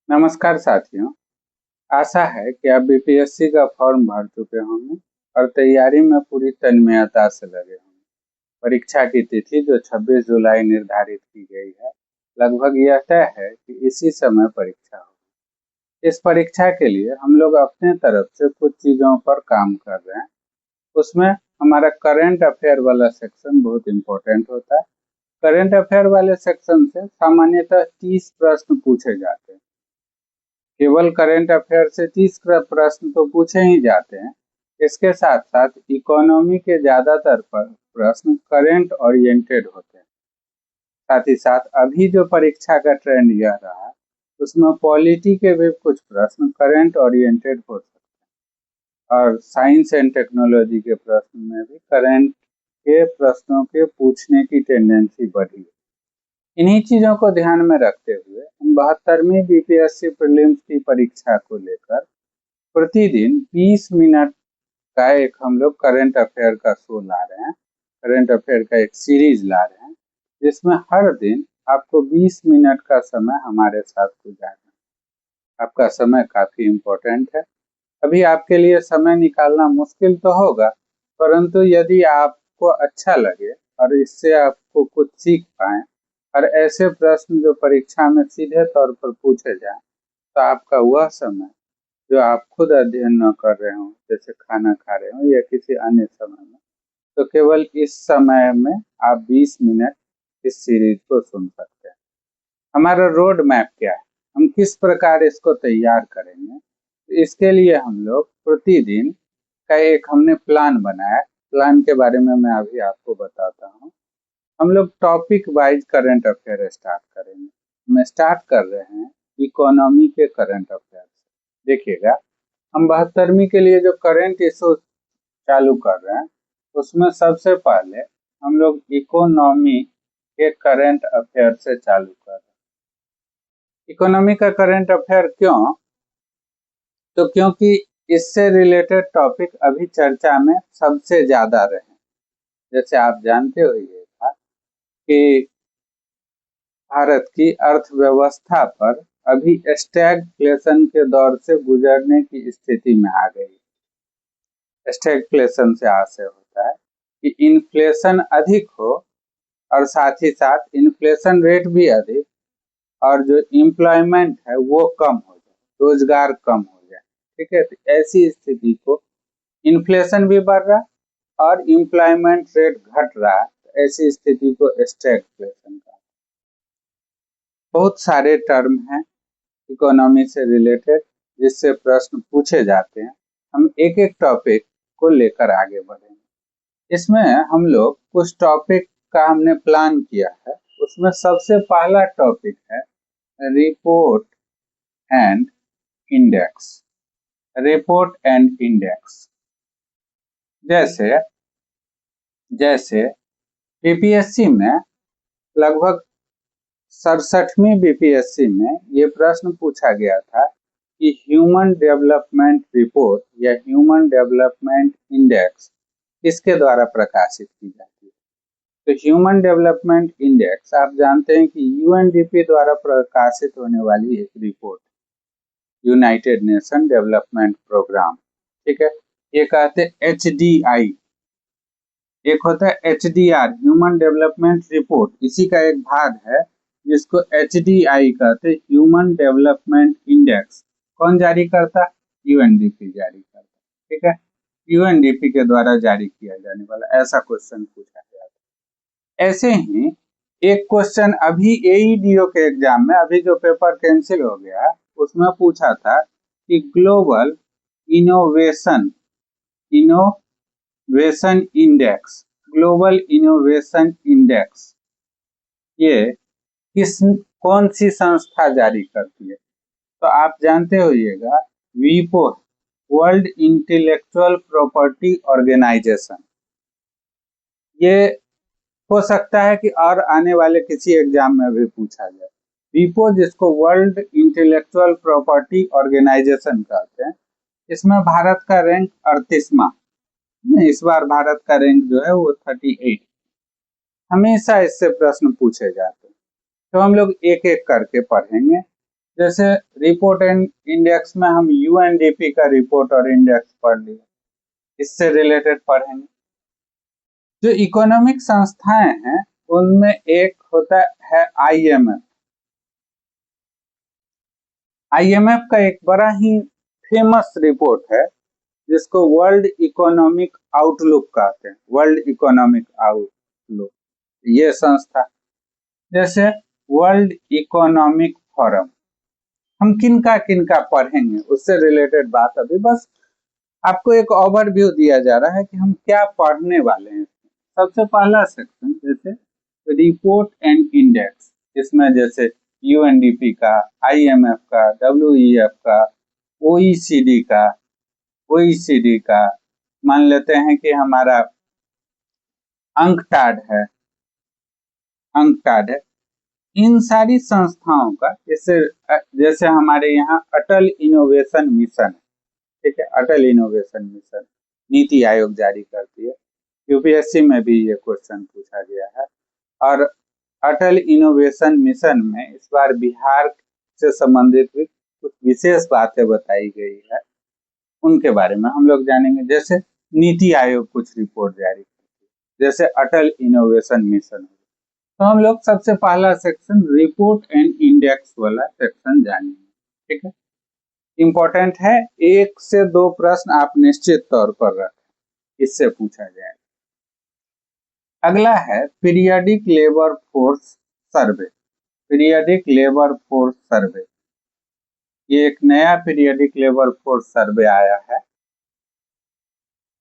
नमस्कार साथियों। आशा है कि आप बीपीएससी का फॉर्म भर चुके होंगे और तैयारी में पूरी तन्मयता से लगे होंगे। परीक्षा की तिथि जो 26 जुलाई निर्धारित की गई है, लगभग यह तय है कि इसी समय परीक्षा होगी। इस परीक्षा के लिए हम लोग अपने तरफ से कुछ चीज़ों पर काम कर रहे हैं। उसमें हमारा करंट अफेयर वाला सेक्शन बहुत इम्पोर्टेंट होता है। करंट अफेयर वाले सेक्शन से सामान्यतः 30 प्रश्न पूछे जाते हैं। केवल करंट अफेयर से 30 प्रश्न तो पूछे ही जाते हैं। इसके साथ साथ इकोनॉमी के ज्यादातर प्रश्न करंट ओरिएंटेड होते हैं। साथ ही साथ अभी जो परीक्षा का ट्रेंड यह रहा, उसमें पॉलिटी के भी कुछ प्रश्न करंट ओरिएंटेड हो सकते हैं और साइंस एंड टेक्नोलॉजी के प्रश्न में भी करंट के प्रश्नों के पूछने की टेंडेंसी बढ़ी है। इन्हीं चीजों को ध्यान में रखते हुए हम 72वीं बीपीएससी प्रीलिम्स की परीक्षा को लेकर प्रतिदिन 20 मिनट का एक हम लोग करंट अफेयर का शो ला रहे हैं। करंट अफेयर का एक सीरीज ला रहे हैं जिसमें हर दिन आपको 20 मिनट का समय हमारे साथ गुजारना है। आपका समय काफी इम्पोर्टेंट है। अभी आपके लिए समय निकालना मुश्किल तो होगा, परंतु यदि आपको अच्छा लगे और इससे आपको कुछ सीख पाए और ऐसे प्रश्न जो परीक्षा में सीधे तौर पर पूछे जाए, तो आपका वह समय जो आप खुद अध्ययन न कर रहे हो, जैसे खाना खा रहे हो या किसी अन्य समय में, तो केवल इस समय में आप 20 मिनट इस सीरीज को सुन सकते हैं। हमारा रोड मैप क्या है, हम किस प्रकार इसको तैयार करेंगे, तो इसके लिए हम लोग प्रतिदिन का एक हमने प्लान बनाया। प्लान के बारे में मैं अभी आपको बताता हूँ। हम लोग topic wise current affair start करेंगे। हम स्टार्ट कर रहे हैं इकोनॉमी के करंट अफेयर से। देखिएगा, हम 72वीं के लिए जो करंट इशू चालू कर रहे हैं, उसमें सबसे पहले हम लोग इकोनॉमी के करंट अफेयर से चालू कर रहे हैं। इकोनॉमी का करंट अफेयर क्यों? तो क्योंकि इससे रिलेटेड टॉपिक अभी चर्चा में सबसे ज्यादा रहे। जैसे आप जानते हो ये था कि भारत की अर्थव्यवस्था पर अभी स्टैगफ्लेशन के दौर से गुजरने की स्थिति में आ गई। स्टैगफ्लेशन से आशय होता है कि इन्फ्लेशन अधिक हो और साथ ही साथ इन्फ्लेशन रेट भी अधिक, और जो एम्प्लॉयमेंट है वो कम हो जाए, रोजगार कम हो जाए। ठीक है, तो ऐसी स्थिति को, इन्फ्लेशन भी बढ़ रहा और एम्प्लॉयमेंट रेट घट रहा, तो ऐसी स्थिति को स्टैगफ्लेशन का। बहुत सारे टर्म हैं इकोनॉमी से रिलेटेड जिससे प्रश्न पूछे जाते हैं। हम एक एक टॉपिक को लेकर आगे बढ़ेंगे। इसमें हम लोग कुछ टॉपिक का हमने प्लान किया है। उसमें सबसे पहला टॉपिक है report and index. Report and index जैसे जैसे बीपीएससी में लगभग 67वीं बीपीएससी में ये प्रश्न पूछा गया था कि ह्यूमन डेवलपमेंट रिपोर्ट या ह्यूमन डेवलपमेंट इंडेक्स किसके द्वारा प्रकाशित की जाती है। तो ह्यूमन डेवलपमेंट इंडेक्स आप जानते हैं कि यूएनडीपी द्वारा प्रकाशित होने वाली एक report, United Nation Development Programme. ठीक है, ये कहते हैं एचडीआई। एक होता है एचडीआर, ह्यूमन डेवलपमेंट रिपोर्ट, इसी का एक भाग है जिसको एचडीआई कहते हैं, ह्यूमन डेवलपमेंट इंडेक्स। कौन जारी करता? यूएनडीपी जारी करता। ठीक है, यूएनडीपी के द्वारा जारी किया जाने वाला ऐसा क्वेश्चन पूछा गया था। ऐसे ही एक क्वेश्चन अभी एईडीओ के एग्जाम में, अभी जो पेपर कैंसिल हो गया, उसमें पूछा था कि global innovation innovation index, global innovation index ये किस कौन सी संस्था जारी करती है? तो आप जानते होइएगा, वीपो, वर्ल्ड इंटेलेक्चुअल प्रॉपर्टी ऑर्गेनाइजेशन। ये हो सकता है कि और आने वाले किसी एग्जाम में भी पूछा जाए। वीपो, जिसको वर्ल्ड इंटेलेक्चुअल प्रॉपर्टी ऑर्गेनाइजेशन कहते हैं, इसमें भारत का रैंक 38वां। इस बार भारत का रैंक जो है वो 38। हमेशा इससे प्रश्न पूछे जाते हैं, तो हम लोग एक एक करके पढ़ेंगे। जैसे रिपोर्ट एंड इंडेक्स में हम यूएनडीपी का रिपोर्ट और इंडेक्स पढ़ लिए, इससे रिलेटेड पढ़ेंगे। जो इकोनॉमिक संस्थाएं हैं उनमें एक होता है आईएमएफ। आईएमएफ का एक बड़ा ही फेमस रिपोर्ट है जिसको वर्ल्ड इकोनॉमिक आउटलुक कहते हैं, वर्ल्ड इकोनॉमिक आउटलुक। ये संस्था, जैसे वर्ल्ड इकोनॉमिक फोरम, हम किनका पढ़ेंगे उससे रिलेटेड बात, अभी बस आपको एक ओवरव्यू दिया जा रहा है कि हम क्या पढ़ने वाले हैं। सबसे पहला सेक्शन जैसे रिपोर्ट एंड इंडेक्स, इसमें जैसे यूएनडीपी का, आईएमएफ का, डब्ल्यूईएफ का, ओईसीडी का, मान लेते हैं कि हमारा अंकटाड है, इन सारी संस्थाओं का, जैसे हमारे यहाँ अटल इनोवेशन मिशन है, ठीक है, अटल इनोवेशन मिशन नीति आयोग जारी करती है, यूपीएससी में भी ये क्वेश्चन पूछा गया है। और अटल इनोवेशन मिशन में इस बार बिहार से संबंधित भी कुछ विशेष बातें बताई गई है, उनके बारे में हम लोग जानेंगे। जैसे नीति आयोग कुछ रिपोर्ट जारी करती है, जैसे अटल इनोवेशन मिशन। तो हम लोग सबसे पहला सेक्शन रिपोर्ट एंड इंडेक्स वाला सेक्शन जानेंगे, ठीक है। इंपॉर्टेंट है, 1 से 2 प्रश्न आप निश्चित तौर पर रखें, इससे पूछा जाएगा। अगला है periodic labour force survey. Periodic labour force survey, ये एक नया पीरियडिक लेबर फोर्स सर्वे आया है।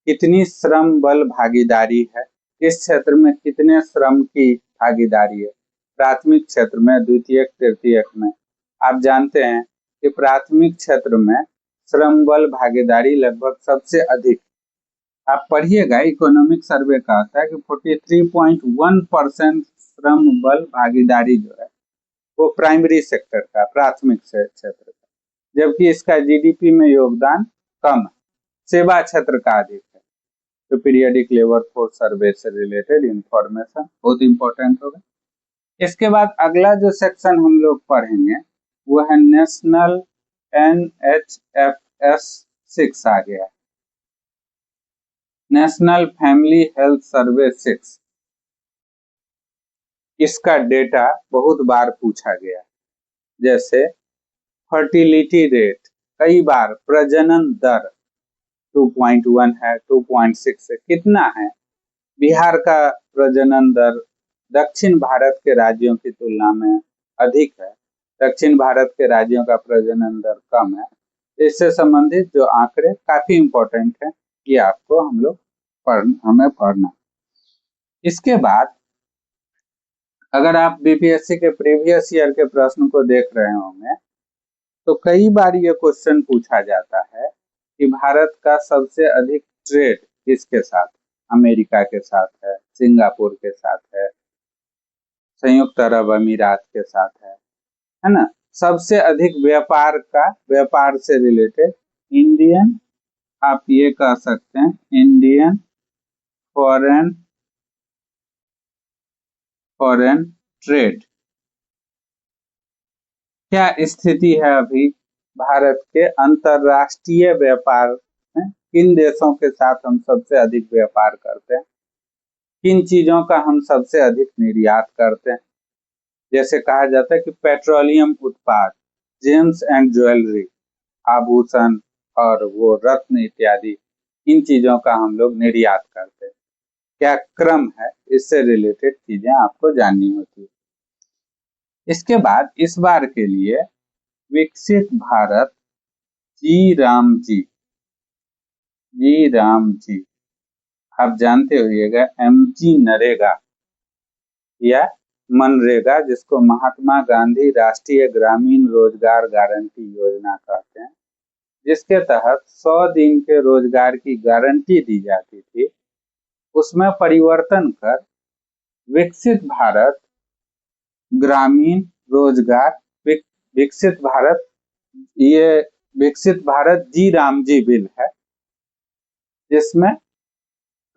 कितनी श्रम बल भागीदारी है, इस क्षेत्र में कितने श्रम की भागीदारी है, प्राथमिक क्षेत्र में, द्वितीयक, तृतीयक में। आप जानते हैं कि प्राथमिक क्षेत्र में श्रम बल भागीदारी लगभग सबसे अधिक, आप पढ़िएगा, इकोनॉमिक सर्वे का आता है कि 43.1% श्रम बल भागीदारी जो है वो प्राइमरी सेक्टर का, प्राथमिक क्षेत्र का, जबकि इसका जीडीपी में योगदान कम है, सेवा क्षेत्र का अधिक है। तो पीरियडिक लेबर फोर्स सर्वे से रिलेटेड इंफॉर्मेशन बहुत इंपॉर्टेंट होगा। इसके बाद अगला जो सेक्शन हम लोग पढ़ेंगे वो है नेशनल NHFS 6 आ गया, नेशनल फैमिली हेल्थ सर्वे 6। इसका डेटा बहुत बार पूछा गया, जैसे फर्टिलिटी रेट, कई बार प्रजनन दर 2.1 है, 2.6 है, कितना है। बिहार का प्रजनन दर दक्षिण भारत के राज्यों की तुलना में अधिक है, दक्षिण भारत के राज्यों का प्रजनन दर कम है। इससे संबंधित जो आंकड़े काफी इंपॉर्टेंट है, ये आपको हमें पढ़ना। इसके बाद अगर आप बीपीएससी के प्रीवियस ईयर के प्रश्न को देख रहे होंगे तो कई बार ये क्वेश्चन पूछा जाता है कि भारत का सबसे अधिक ट्रेड किसके साथ, अमेरिका के साथ है, सिंगापुर के साथ है, संयुक्त अरब अमीरात के साथ है ना। सबसे अधिक व्यापार से रिलेटेड इंडियन, आप ये कह सकते हैं इंडियन फॉरेन ट्रेड, क्या स्थिति है अभी भारत के अंतरराष्ट्रीय व्यापार में, किन देशों के साथ हम सबसे अधिक व्यापार करते हैं, किन चीजों का हम सबसे अधिक निर्यात करते हैं। जैसे कहा जाता है कि पेट्रोलियम उत्पाद, जेम्स एंड ज्वेलरी, आभूषण और वो रत्न इत्यादि, इन चीजों का हम लोग निर्यात करते हैं, क्या क्रम है, इससे रिलेटेड चीजें आपको जाननी होती है। इसके बाद इस बार के लिए विकसित भारत जी राम जी, आप जानते होइएगा MG नरेगा या मनरेगा, जिसको महात्मा गांधी राष्ट्रीय ग्रामीण रोजगार गारंटी योजना कहते हैं, जिसके तहत 100 दिन के रोजगार की गारंटी दी जाती थी। उसमें परिवर्तन कर विकसित भारत ग्रामीण रोजगार, विकसित भारत, ये विकसित भारत जी राम जी बिल है, जिसमें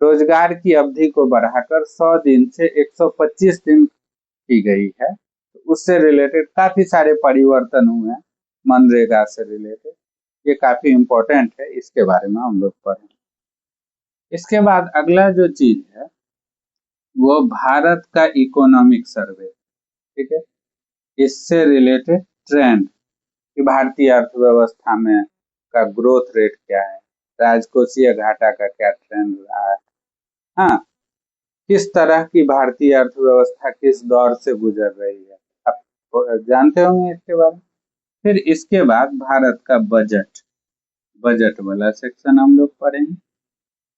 रोजगार की अवधि को बढ़ाकर 100 दिन से 125 दिन की गई है। तो उससे रिलेटेड काफी सारे परिवर्तन हुए हैं, मनरेगा से रिलेटेड, ये काफी इम्पोर्टेंट है, इसके बारे में हम लोग पढ़ें। इसके बाद अगला जो चीज है वो भारत का इकोनॉमिक सर्वे, ठीक है, इससे रिलेटेड ट्रेंड कि भारतीय अर्थव्यवस्था में का ग्रोथ रेट क्या है, राजकोषीय घाटा का क्या ट्रेंड रहा है, हाँ, किस तरह की भारतीय अर्थव्यवस्था किस दौर से गुजर रही है, आप जानते होंगे इसके बारे में। फिर इसके बाद भारत का बजट, बजट वाला सेक्शन हम लोग पढ़ेंगे।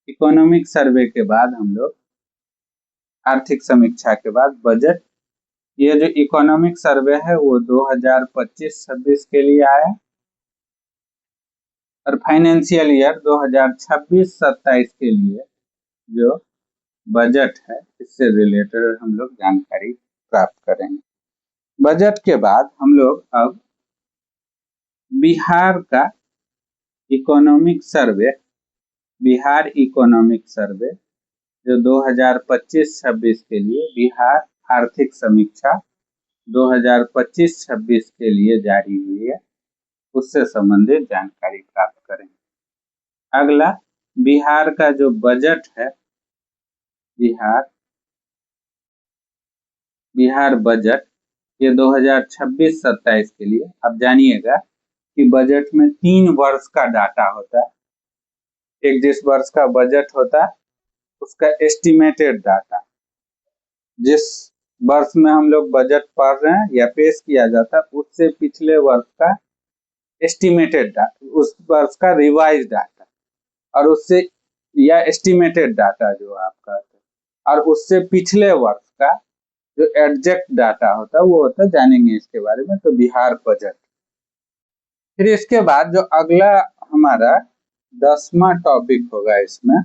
इकोनॉमिक सर्वे के बाद हम लोग आर्थिक समीक्षा के बाद बजट। ये जो इकोनॉमिक सर्वे है वो 2025-26 के लिए आया और फाइनेंशियल ईयर 2026-27 के लिए जो बजट है इससे रिलेटेड हम लोग जानकारी प्राप्त करेंगे। बजट के बाद हम लोग अब बिहार का economic survey, Bihar economic survey जो 2025-26 के लिए बिहार आर्थिक समीक्षा 2025-26 के लिए जारी हुई है, उससे संबंधित जानकारी प्राप्त करेंगे। अगला बिहार का जो बजट है, बिहार बजट ये 2026-27 के लिए, आप जानिएगा कि बजट में 3 वर्ष का डाटा होता है। एक जिस वर्ष का बजट होता है उसका एस्टिमेटेड डाटा, जिस वर्ष में हम लोग बजट पढ़ रहे हैं या पेश किया जाता है उससे पिछले वर्ष का एस्टिमेटेड डाटा, उस वर्ष का रिवाइज डाटा, और उससे या एस्टिमेटेड डाटा जो आपका है, और उससे पिछले वर्ष का जो एग्जैक्ट डाटा होता है वो होता है, जानेंगे इसके बारे में। तो बिहार बजट। फिर इसके बाद जो अगला हमारा 10वां टॉपिक होगा इसमें,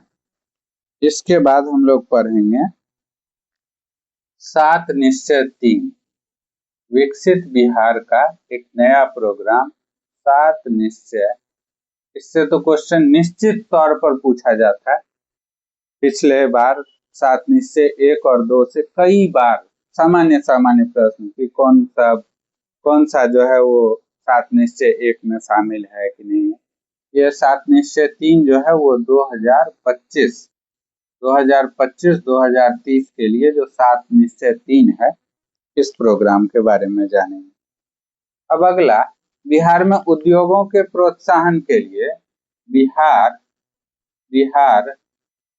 इसके बाद हम लोग पढ़ेंगे 7 निश्चय 3, विकसित बिहार का एक नया प्रोग्राम 7 निश्चय। इससे तो क्वेश्चन निश्चित तौर पर पूछा जाता है। पिछले बार 7 निश्चय 1 और 2 से कई बार सामान्य प्रश्न कि कौन सा जो है वो 7 निश्चय 1 में शामिल है कि नहीं है। ये 7 निश्चय 3 जो है वो 2025-2030 के लिए जो 7 निश्चय 3 है, इस प्रोग्राम के बारे में जानेंगे। अब अगला बिहार में उद्योगों के प्रोत्साहन के लिए बिहार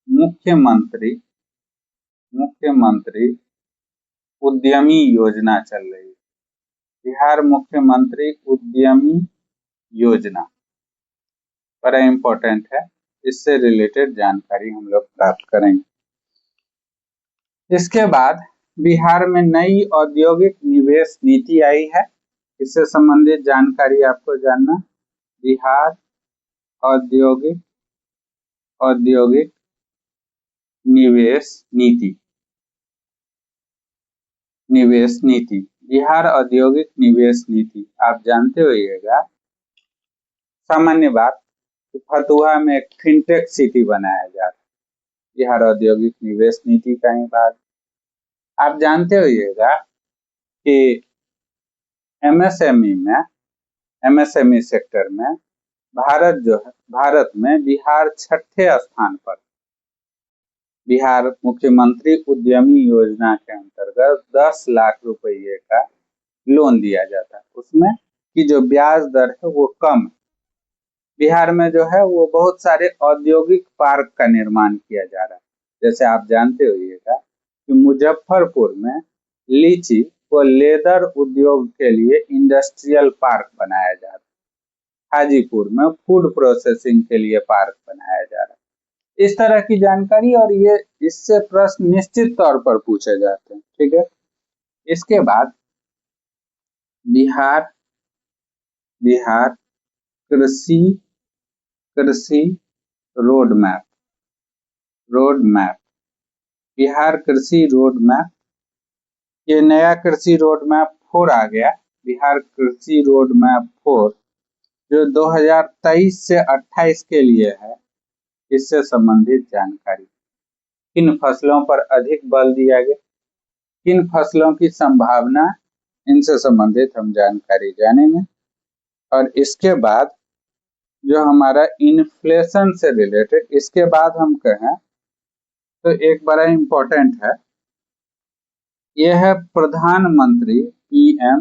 मुख्यमंत्री उद्यमी योजना चल रही है। बिहार मुख्यमंत्री उद्यमी योजना बड़ा इम्पोर्टेंट है, इससे रिलेटेड जानकारी हम लोग प्राप्त करेंगे। इसके बाद बिहार में नई औद्योगिक निवेश नीति आई है, इससे संबंधित जानकारी आपको जानना। बिहार औद्योगिक निवेश नीति, बिहार औद्योगिक निवेश नीति, आप जानते होइएगा सामान्य बात, फतुहा में एक फिनटेक सिटी बनाया जा रहा है, बिहार औद्योगिक निवेश नीति का ही भाग। आप जानते होइएगा कि एमएसएमई सेक्टर में भारत में बिहार 6ठे स्थान पर। बिहार मुख्यमंत्री उद्यमी योजना के अंतर्गत 10 लाख रुपये का लोन दिया जाता है, उसमें की जो ब्याज दर है वो कम है। बिहार में जो है वो बहुत सारे औद्योगिक पार्क का निर्माण किया जा रहा है। जैसे आप जानते होइएगा कि मुजफ्फरपुर में लीची व लेदर उद्योग के लिए इंडस्ट्रियल पार्क बनाया जा रहा है, हाजीपुर में फूड प्रोसेसिंग के लिए पार्क बनाया जा रहा है। इस तरह की जानकारी, और ये इससे प्रश्न निश्चित तौर पर पूछे जाते हैं, ठीक है। इसके बाद बिहार कृषि रोड मैप, बिहार कृषि रोड मैप, ये नया कृषि रोड मैप 4 आ गया, बिहार कृषि रोड मैप 4 जो 2023 से 28 के लिए है। इससे संबंधित जानकारी, किन फसलों पर अधिक बल दिया गया, किन फसलों की संभावना, इनसे संबंधित हम जानकारी जानेंगे। और इसके बाद जो हमारा इन्फ्लेशन से रिलेटेड, इसके बाद हम कहें तो एक बड़ा इम्पोर्टेंट है, यह है प्रधानमंत्री पीएम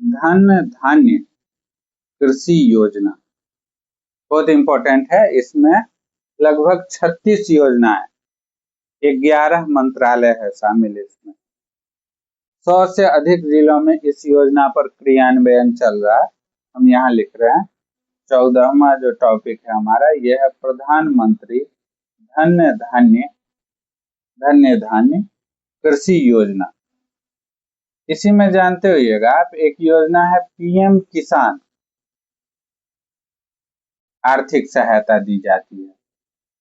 धन धान्य कृषि योजना। बहुत इम्पोर्टेंट है। इसमें लगभग 36 योजनाएं, 11 मंत्रालय है शामिल इसमें। 100 से अधिक जिलों में इस योजना पर क्रियान्वयन चल रहा है। हम यहाँ लिख रहे हैं 14वां जो टॉपिक है हमारा, यह है प्रधानमंत्री धन्य धान्य कृषि योजना। इसी में जानते होइएगा आप, एक योजना है पीएम किसान, आर्थिक सहायता दी जाती है।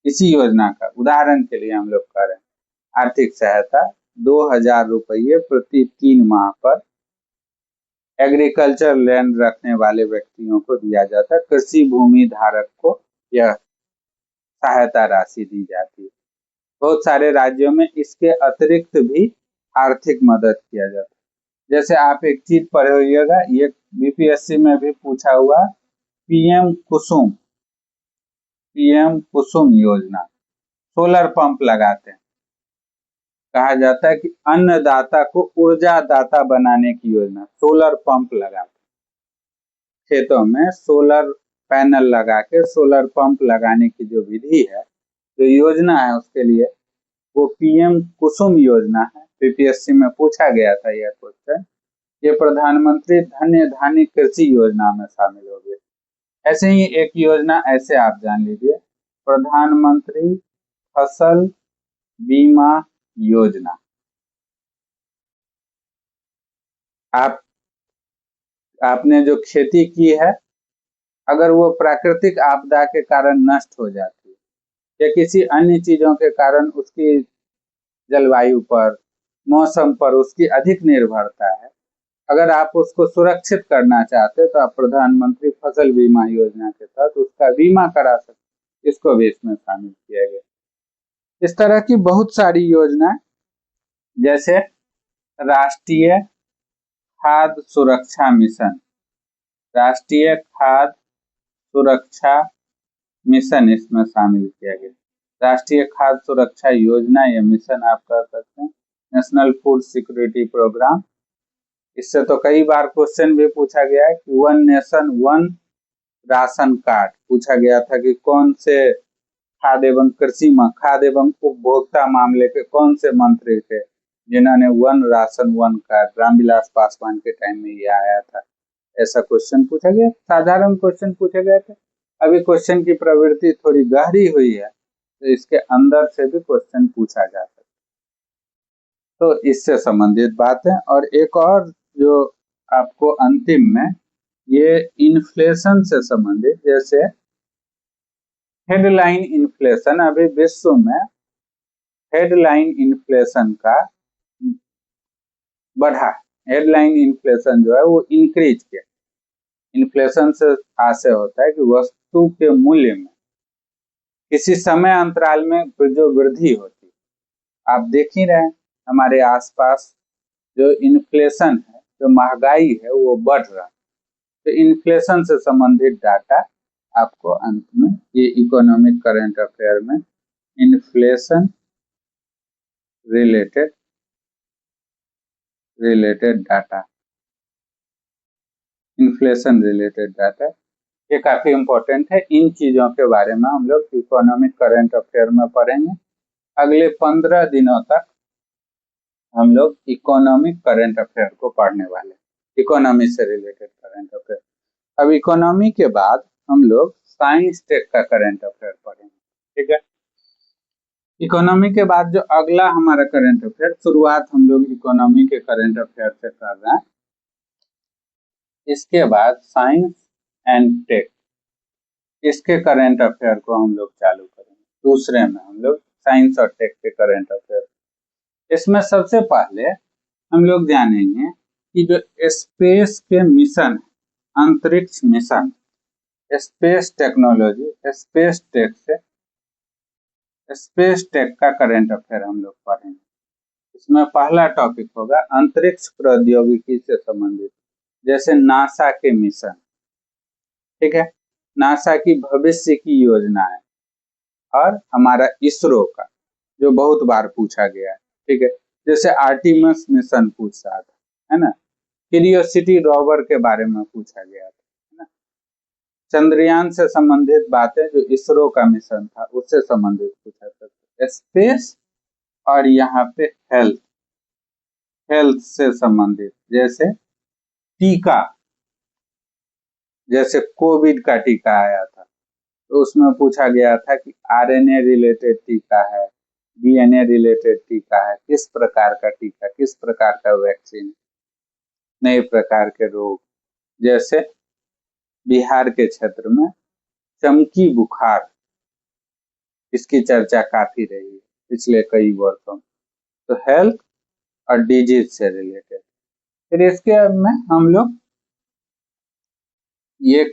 इसी योजना का उदाहरण के लिए हम लोग कर रहे हैं, आर्थिक सहायता 2000 रुपये प्रति 3 माह पर एग्रीकल्चर लैंड रखने वाले व्यक्तियों को दिया जाता है। कृषि भूमि धारक को यह सहायता राशि दी जाती है। बहुत सारे राज्यों में इसके अतिरिक्त भी आर्थिक मदद किया जाता है। जैसे आप एक चीज पढ़े होइएगा, ये बीपीएससी में भी पूछा हुआ, पीएम कुसुम योजना। सोलर पंप लगाते हैं, कहा जाता है कि अन्नदाता को ऊर्जा दाता बनाने की योजना। सोलर पंप लगाते हैं खेतों में, सोलर पैनल लगा के सोलर पंप लगाने की जो विधि है, जो योजना है, उसके लिए वो पीएम कुसुम योजना है। बीपीएससी में पूछा गया था यह क्वेश्चन। ये प्रधानमंत्री धन्य धान्य कृषि योजना में शामिल हो गए। ऐसे ही एक योजना ऐसे आप जान लीजिए, प्रधानमंत्री फसल बीमा योजना। आपने जो खेती की है, अगर वो प्राकृतिक आपदा के कारण नष्ट हो जाती है या किसी अन्य चीजों के कारण उसकी जलवायु पर, मौसम पर उसकी अधिक निर्भरता है, अगर आप उसको सुरक्षित करना चाहते हैं तो आप प्रधानमंत्री फसल बीमा योजना के तहत उसका बीमा करा सकते। इसको भी इसमें शामिल किया गया। इस तरह की बहुत सारी योजनाएं, जैसे राष्ट्रीय खाद्य सुरक्षा मिशन, राष्ट्रीय खाद्य सुरक्षा मिशन इसमें शामिल किया गया। राष्ट्रीय खाद्य सुरक्षा योजना या मिशन आप कह सकते हैं, नेशनल फूड सिक्योरिटी प्रोग्राम। इससे तो कई बार क्वेश्चन भी पूछा गया है कि one nation one ration card पूछा गया था कि कौन से खाद्य एवं खाद्य एवं उपभोक्ता मामले के कौन से मंत्री थे जिन्होंने one ration one card, Ramvilas Paswan के टाइम में ये आया था। ऐसा क्वेश्चन पूछा गया, साधारण क्वेश्चन पूछे गए थे। अभी क्वेश्चन की प्रवृत्ति थोड़ी गहरी हुई है, तो इसके अंदर से भी क्वेश्चन पूछा जा सकता है। तो इससे संबंधित बात है। और एक और जो आपको अंतिम में, ये इन्फ्लेशन से संबंधित, जैसे हेडलाइन इन्फ्लेशन, अभी विश्व में हेडलाइन इन्फ्लेशन का बढ़ा, हेडलाइन इन्फ्लेशन जो है वो इंक्रीज किया। इन्फ्लेशन से आशय होता है कि वस्तु के मूल्य में किसी समय अंतराल में जो वृद्धि होती है। आप देख ही रहे हैं हमारे आसपास जो इन्फ्लेशन है, जो महंगाई है, वो बढ़ रहा है। तो इन्फ्लेशन से संबंधित डाटा आपको अंत में, ये इकोनॉमिक करंट अफेयर में inflation related data, inflation related data, ये काफी इंपॉर्टेंट है। इन चीजों के बारे में हम लोग इकोनॉमिक करंट अफेयर में पढ़ेंगे। अगले 15 दिनों तक हम लोग इकोनॉमिक करंट अफेयर को पढ़ने वाले, इकोनॉमी से रिलेटेड करंट अफेयर। अब इकोनॉमी के बाद हम लोग साइंस टेक का करंट अफेयर पढ़ेंगे, ठीक है। इकोनॉमी के बाद जो अगला हमारा करंट अफेयर, शुरुआत हम लोग इकोनॉमी के करंट अफेयर से कर रहे हैं। इसके बाद साइंस एंड टेक, इसके करंट अफेयर को हम लोग चालू करेंगे। दूसरे में हम लोग साइंस और टेक के करंट अफेयर। इसमें सबसे पहले हम लोग जानेंगे कि जो स्पेस के मिशन, अंतरिक्ष mission, space technology, space tech का करंट अफेयर हम लोग पढ़ेंगे। इसमें पहला टॉपिक होगा अंतरिक्ष प्रौद्योगिकी से संबंधित, जैसे नासा के मिशन, ठीक है। नासा की भविष्य की योजना है, और हमारा इसरो का, जो बहुत बार पूछा गया है, ठीक है। जैसे आर्टिमस मिशन पूछ रहा था, है ना। क्यूरियोसिटी रोवर के बारे में पूछा गया था, है ना। चंद्रयान से संबंधित बातें, जो इसरो का मिशन था उससे संबंधित पूछा था। स्पेस, और यहाँ पे हेल्थ, हेल्थ से संबंधित, जैसे टीका, जैसे कोविड का टीका आया था तो उसमें पूछा गया था कि आरएनए रिलेटेड टीका है, डीएनए रिलेटेड टीका है, किस प्रकार का टीका, किस प्रकार का वैक्सीन, नए प्रकार के रोग। जैसे बिहार के क्षेत्र में चमकी बुखार, इसकी चर्चा काफी रही है पिछले कई वर्षों में। तो हेल्थ और डिजीज से रिलेटेड। फिर इसके में हम लोग ये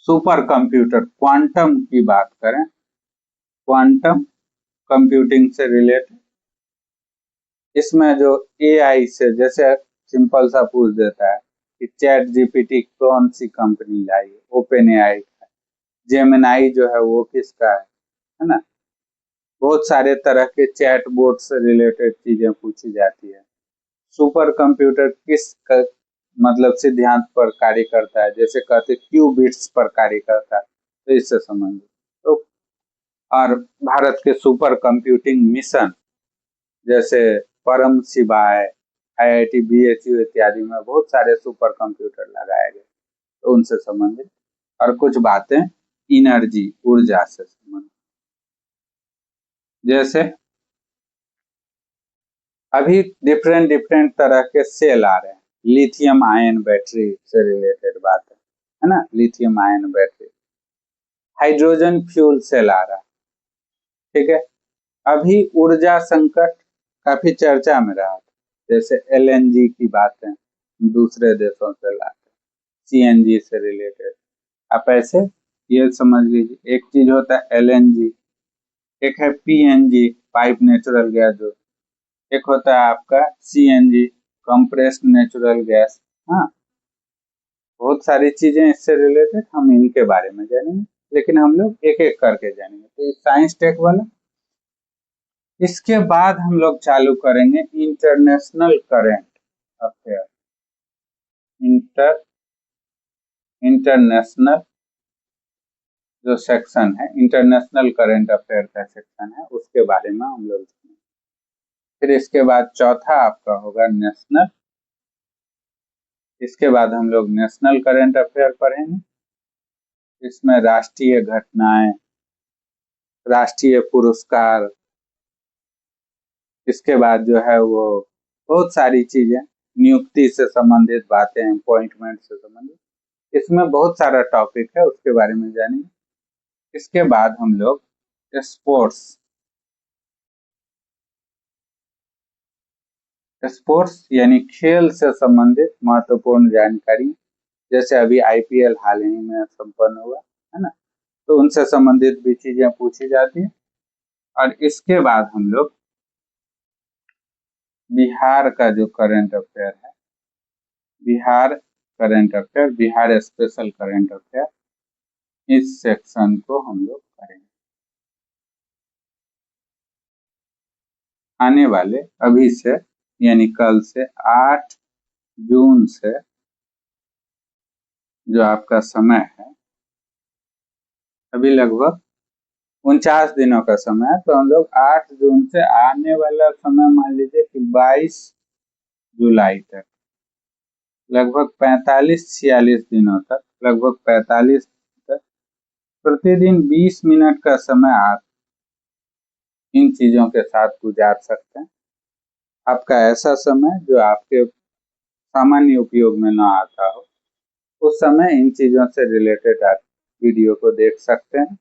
सुपर कंप्यूटर क्वांटम की बात करें, क्वांटम कंप्यूटिंग से रिलेटेड, इसमें जो एआई से, जैसे सिंपल सा पूछ देता है कि चैट जीपीटी कौन सी कंपनी लाई है, ओपन एआई का है, जेमिनाई जो है वो किसका है ना। बहुत सारे तरह के चैट बोट से रिलेटेड चीजें पूछी जाती है। सुपर कंप्यूटर मतलब सिद्धांत पर कार्य करता है, जैसे कहते क्यूबिट्स पर कार्य करता है, तो इससे संबंधित। तो और भारत के सुपर कंप्यूटिंग मिशन, जैसे परम शिवाय, आईआईटी बीएचयू इत्यादि में बहुत सारे सुपर कंप्यूटर लगाए गए, तो उनसे संबंधित। और कुछ बातें एनर्जी, ऊर्जा से संबंधित, जैसे अभी डिफरेंट डिफरेंट तरह के सेल आ रहे हैं, लिथियम आयन बैटरी से रिलेटेड बात है ना, lithium ion battery, hydrogen fuel cell आ रहा है, ठीक है। अभी ऊर्जा संकट काफी चर्चा में रहा था, जैसे एलएनजी की बातें दूसरे देशों से लाते, सीएनजी से रिलेटेड। आप ऐसे ये समझ लीजिए, एक चीज होता है एलएनजी, एक है पीएनजी, पाइप नेचुरल गैस, जो एक होता है आपका सीएनजी, कंप्रेस्ड नेचुरल गैस। हाँ, बहुत सारी चीजें इससे रिलेटेड, हम इनके बारे में जानेंगे, लेकिन हम लोग एक एक करके जानेंगे। तो साइंस टेक वाला, इसके बाद हम लोग चालू करेंगे इंटरनेशनल करंट अफेयर, इंटरनेशनल जो सेक्शन है, इंटरनेशनल करंट अफेयर का सेक्शन है, उसके बारे में हम लोग जानेंगे। फिर इसके बाद चौथा आपका होगा नेशनल, इसके बाद हम लोग नेशनल करंट अफेयर पढ़ेंगे। इसमें राष्ट्रीय घटनाएं, राष्ट्रीय पुरस्कार, इसके बाद जो है वो बहुत सारी चीजें, नियुक्ति से संबंधित बातें, अपॉइंटमेंट से संबंधित, इसमें बहुत सारा टॉपिक है, उसके बारे में जानेंगे। इसके बाद हम लोग स्पोर्ट्स, स्पोर्ट्स यानी खेल से संबंधित महत्वपूर्ण जानकारी, जैसे अभी आईपीएल हाल ही में संपन्न हुआ है ना, तो उनसे संबंधित भी चीजें पूछी जाती है। और इसके बाद हम लोग बिहार का जो करंट अफेयर है, Bihar current affair, Bihar special current affair, इस सेक्शन को हम लोग करेंगे। आने वाले अभी से, यानी कल से 8 जून से जो आपका समय है, अभी लगभग 49 दिनों का समय है, तो हम लोग 8 जून से आने वाला समय मान लीजिए कि 22 जुलाई तक, लगभग 45-46 दिनों तक, लगभग 45 तक, प्रतिदिन 20 मिनट का समय आप इन चीजों के साथ गुजार सकते हैं। आपका ऐसा समय जो आपके सामान्य उपयोग में ना आता हो, उस समय इन चीजों से रिलेटेड आप वीडियो को देख सकते हैं,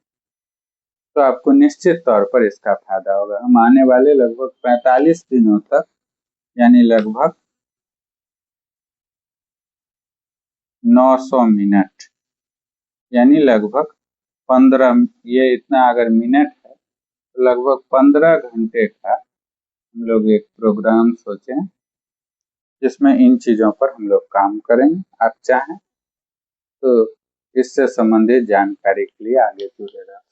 तो आपको निश्चित तौर पर इसका फायदा होगा। हम आने वाले लगभग 45 दिनों तक, यानी लगभग 900 मिनट, यानी लगभग 15, ये इतना अगर मिनट है तो लगभग 15 घंटे का हम लोग एक प्रोग्राम सोचें, जिसमें इन चीजों पर हम लोग काम करेंगे। आप चाहें तो इससे संबंधित जानकारी के लिए आगे जुड़े रहें।